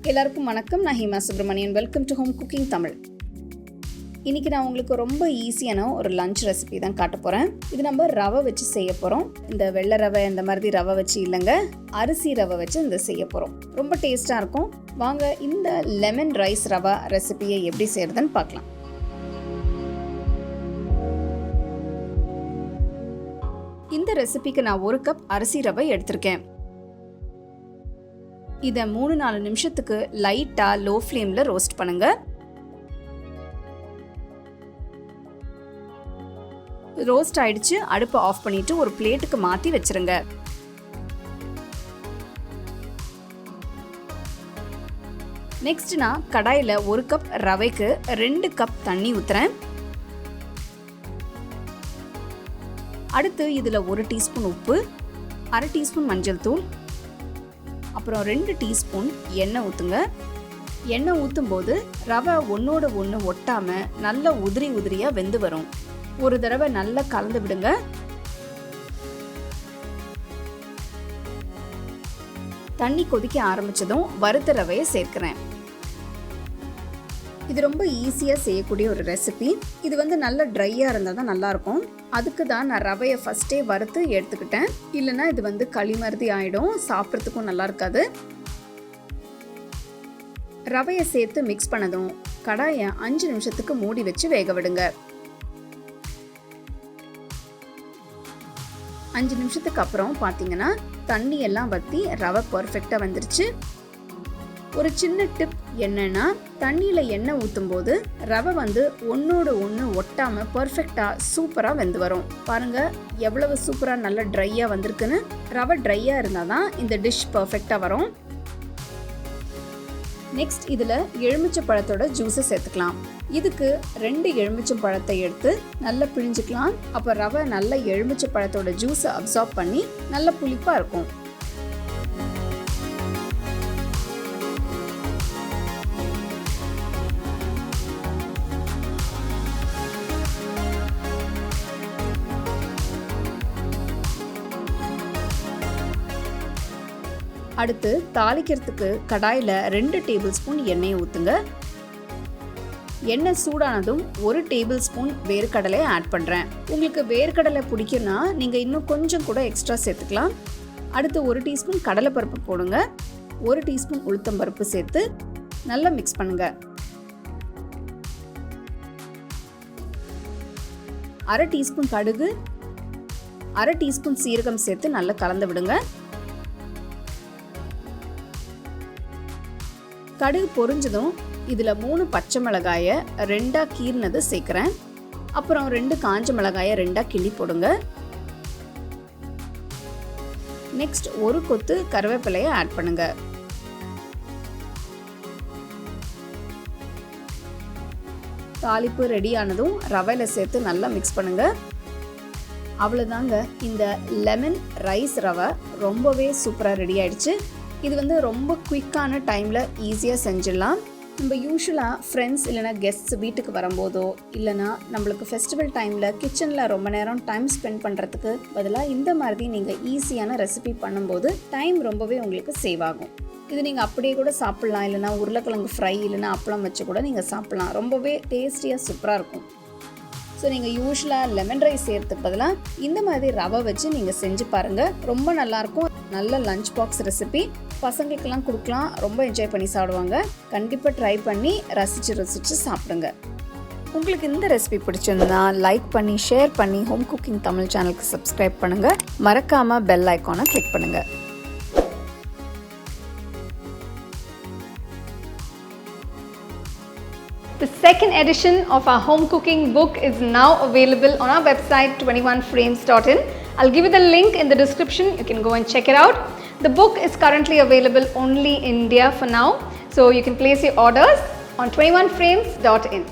எல்லாருக்கும் வணக்கம். நான் Hima Subramanian. Welcome to home cooking Tamil. இன்றைக்கி நான் உங்களுக்கு ரொம்ப ஈஸியான ஒரு லஞ்ச் ரெசிபி தான் காட்ட போகிறேன். இது நம்ம ரவை வச்சு செய்ய போகிறோம். இந்த வெள்ளை ரவை இந்த மாதிரி ரவை வச்சு இல்லைங்க, அரிசி ரவை வச்சு இந்த செய்ய போகிறோம். ரொம்ப டேஸ்ட்டாக இருக்கும். வாங்க இந்த லெமன் ரைஸ் ரவா ரெசிபியை எப்படி செய்கிறதுன்னு பார்க்கலாம். இந்த ரெசிபிக்கு நான் 1 கப் அரிசி ரவை எடுத்திருக்கேன். இதை 3-4 நிமிஷத்துக்கு லைட்டாக லோ ஃப்ளேமில் ரோஸ்ட் பண்ணுங்க. ரோஸ்ட் ஆயிடுச்சு. அடுப்பை ஆஃப் பண்ணிட்டு ஒரு பிளேட்டுக்கு மாற்றி வச்சிருங்க. நெக்ஸ்ட் நான் கடாயில் 1 கப் ரவைக்கு 2 கப் தண்ணி ஊற்றுறேன். அடுத்து இதில் 1 டீஸ்பூன் உப்பு, 1/2 டீஸ்பூன் மஞ்சள் தூள், அப்புறம் 2 டீஸ்பூன் எண்ணெய் ஊற்றுங்க. எண்ணெய் ஊற்றும் போது ரவை ஒன்றோட ஒன்று ஒட்டாமல் நல்லா உதிரியாக வெந்து வரும். ஒரு தடவை நல்லா கலந்து விடுங்க. தண்ணி கொதிக்க ஆரம்பித்ததும் வறுத்த ரவையை சேர்க்கிறேன். இது ரொம்ப ஈஸியாக செய்யக்கூடிய ஒரு ரெசிபி. இது நல்லா ட்ரையாக இருந்தால் தான் நல்லாயிருக்கும். அதுக்கு தான் நான் ரவையை ஃபஸ்ட்டே வறுத்து எடுத்துக்கிட்டேன். இல்லைனா இது களிமருதி ஆகிடும், சாப்பிட்றதுக்கும் நல்லா இருக்காது. ரவையை சேர்த்து மிக்ஸ் பண்ணதும் கடாயை 5 நிமிஷத்துக்கு மூடி வச்சு வேக விடுங்க. 5 நிமிஷத்துக்கு அப்புறம் பார்த்தீங்கன்னா தண்ணி எல்லாம் வற்றி ரவை பர்ஃபெக்டாக வந்துருச்சு. ஒரு சின்ன டிப் என்னன்னா, தண்ணியில் எண்ணெய் ஊற்றும் போது ரவை ஒன்றோட ஒன்று ஒட்டாமல் பர்ஃபெக்டாக சூப்பராக வெந்து வரும். பாருங்கள் எவ்வளவு சூப்பராக நல்லா ட்ரையாக வந்திருக்குன்னு. ரவை ட்ரையாக இருந்தால் தான் இந்த டிஷ் பர்ஃபெக்டாக வரும். நெக்ஸ்ட் இதில் எலுமிச்சை பழத்தோட ஜூஸை சேர்த்துக்கலாம். இதுக்கு 2 எலுமிச்சை பழத்தை எடுத்து நல்லா பிழிஞ்சுக்கலாம். அப்போ ரவை நல்ல எலுமிச்சை பழத்தோட ஜூஸை அப்சார்ப் பண்ணி நல்ல புளிப்பாக இருக்கும். அடுத்து தாளிக்கிறதுக்கு கடாயில் 2 டேபிள் ஸ்பூன் எண்ணெயை ஊற்றுங்க. எண்ணெய் சூடானதும் 1 டேபிள் ஸ்பூன் வேர்க்கடலை ஆட் பண்ணுறேன். உங்களுக்கு வேர்க்கடலை பிடிக்குன்னா நீங்கள் இன்னும் கொஞ்சம் கூட எக்ஸ்ட்ரா சேர்த்துக்கலாம். அடுத்து 1 டீஸ்பூன் கடலைப்பருப்பு போடுங்க. 1 டீஸ்பூன் உளுத்தம்பருப்பு சேர்த்து நல்லா மிக்ஸ் பண்ணுங்க. 1/2 டீஸ்பூன் கடுகு, 1/2 டீஸ்பூன் சீரகம் சேர்த்து நல்லா கலந்து விடுங்க. கடுகு பொரிஞ்சதும் இதில் 3 பச்சை மிளகாயை 2 கீறினது சேர்க்குறேன். அப்புறம் 2 காஞ்ச மிளகாயை 2 கிள்ளி போடுங்க. நெக்ஸ்ட் 1 கொத்து கருவேப்பிலையை ஆட் பண்ணுங்க. தாளிப்பு ரெடி ஆனதும் ரவையில் சேர்த்து நல்லா மிக்ஸ் பண்ணுங்க. அவ்வளோதாங்க, இந்த லெமன் ரைஸ் ரவை ரொம்பவே சூப்பராக ரெடி ஆயிடுச்சு. இது ரொம்ப குயிக்கான டைமில் ஈஸியாக செஞ்சிடலாம். நம்ம யூஸ்வலாக ஃப்ரெண்ட்ஸ் இல்லைனா கெஸ்ட்ஸ் வீட்டுக்கு வரும்போதோ இல்லைனா நம்மளுக்கு ஃபெஸ்டிவல் டைமில் கிச்சனில் ரொம்ப நேரம் டைம் ஸ்பெண்ட் பண்ணுறதுக்கு பதிலாக இந்த மாதிரி நீங்கள் ஈஸியான ரெசிபி பண்ணும்போது டைம் ரொம்பவே உங்களுக்கு சேவ் ஆகும். இது நீங்கள் அப்படியே கூட சாப்பிட்லாம், இல்லைனா உருளைக்கிழங்கு ஃப்ரை இல்லைனா அப்பளம் வச்சு கூட நீங்கள் சாப்பிட்லாம். ரொம்பவே டேஸ்டியாக சூப்பராக இருக்கும். ஸோ நீங்கள் யூஸ்வலாக லெமன் ரைஸ் செய்கிறதுக்கு பதிலாக இந்த மாதிரி ரவை வச்சு நீங்கள் செஞ்சு பாருங்கள். ரொம்ப நல்லாயிருக்கும். நல்ல லஞ்ச் பாக்ஸ் ரெசிபி. பசங்களுக்கெல்லாம் கொடுக்கலாம், ரொம்ப என்ஜாய் பண்ணி சாப்பிடுவாங்க. கண்டிப்பாக ட்ரை பண்ணி ரசித்து சாப்பிடுங்க. உங்களுக்கு இந்த ரெசிபி பிடிச்சிருந்தா லைக் பண்ணி ஷேர் பண்ணி ஹோம் குக்கிங் தமிழ் சேனலுக்கு சப்ஸ்கிரைப் பண்ணுங்கள். மறக்காமல் பெல் ஐக்கானை கிளிக் பண்ணுங்கள். The second edition of our home cooking book is now available on our website 21frames.in. I'll give you the link in the description. You can go and check it out. The book is currently available only in India for now, so you can place your orders on 21frames.in.